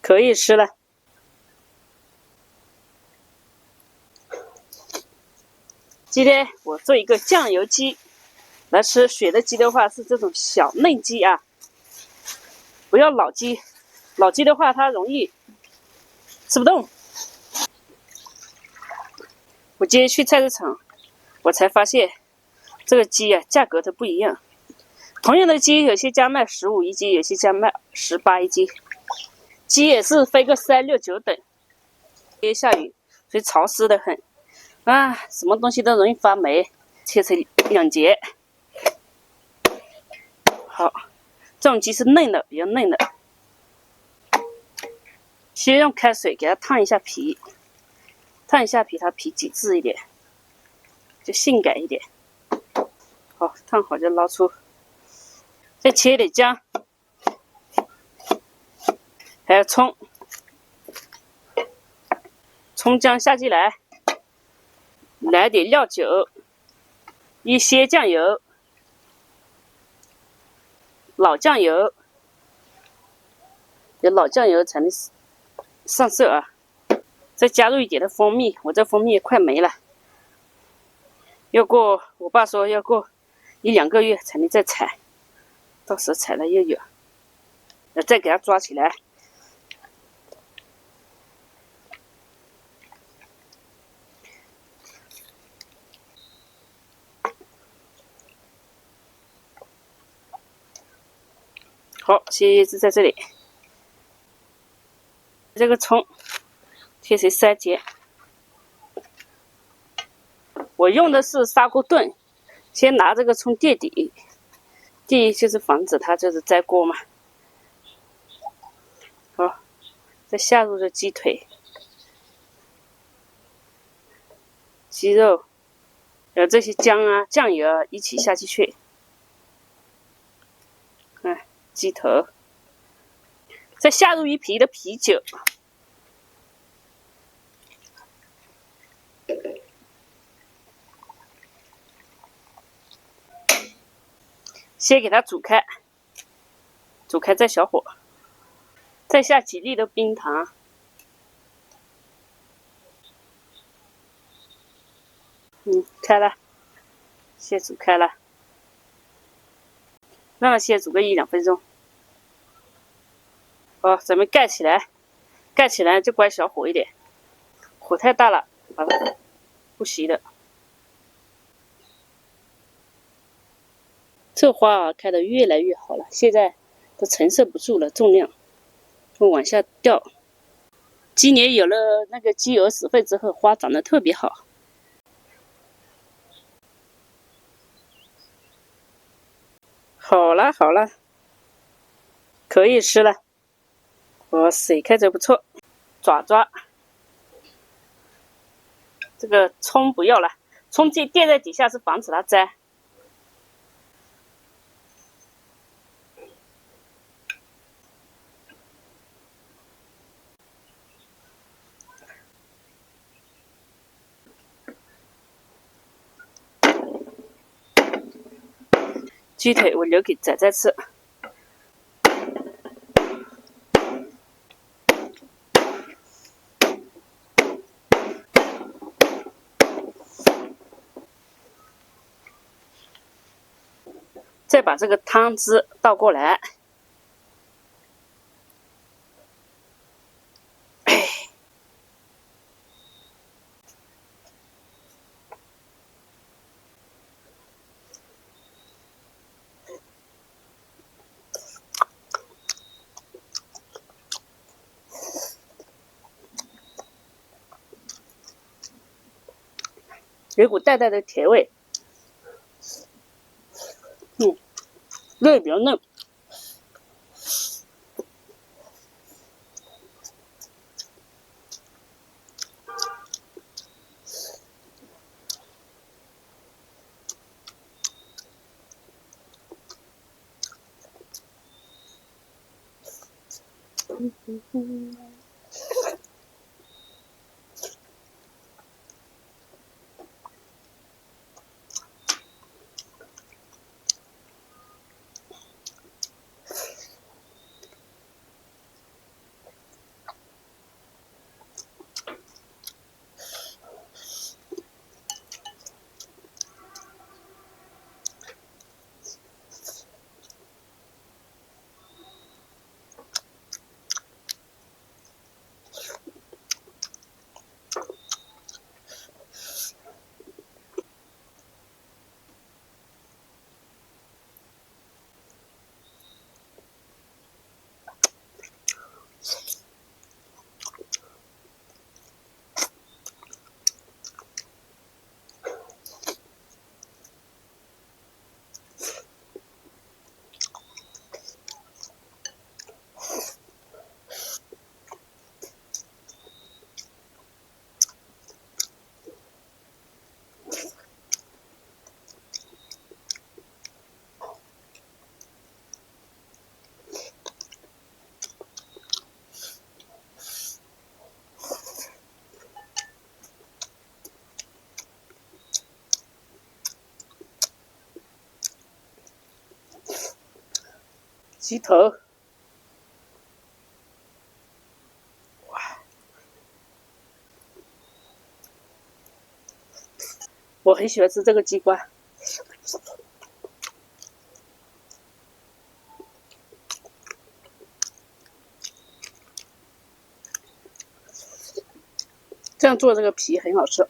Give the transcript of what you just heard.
可以吃了。今天我做一个酱油鸡来吃，选的鸡的话是这种小嫩鸡啊，不要老鸡，老鸡的话它容易吃不动。我今天去菜市场，我才发现这个鸡啊价格它不一样，同样的鸡有些家卖15一斤，有些家卖18一斤。鸡也是分个3、6、9等。今天下雨，所以潮湿的很啊，什么东西都容易发霉。切成2节。好，这种鸡是嫩的，比较嫩的。先用开水给它烫一下皮，烫一下皮，它皮紧致一点，就性感一点。好，烫好就捞出，再切一点姜，还有葱，葱姜下进来，来点料酒，一些酱油，老酱油，有老酱油才能上色啊。再加入一点的蜂蜜，我这蜂蜜快没了，要过我爸说要过1、2个月才能再采，到时候采了又有，再给它抓起来。好，鲜叶子在这里，这个葱切成3节。我用的是砂锅炖，先拿这个葱垫底，垫就是防止它就是粘锅嘛。好，再下入这鸡腿、鸡肉，还有这些姜啊、酱油啊一起下进去。看鸡头，再下入1瓶的啤酒。先给它煮开，煮开再小火，再下几粒的冰糖，开了，先煮开了，让它先煮个1、2分钟。好，咱们盖起来，盖起来就关小火一点，火太大了，不行的。这花啊开得越来越好了，现在都承受不住了，重量会往下掉。今年有了那个鸡鹅屎粪之后，花长得特别好。好了好了，可以吃了。哇塞，看着不错。爪爪，这个葱不要了，葱垫在底下是防止它粘。鸡腿我留给仔仔吃。再把这个汤汁倒过来，有股淡淡的甜味。肉也比较嫩。鸡头，我很喜欢吃这个鸡冠。这样做这个皮很好吃。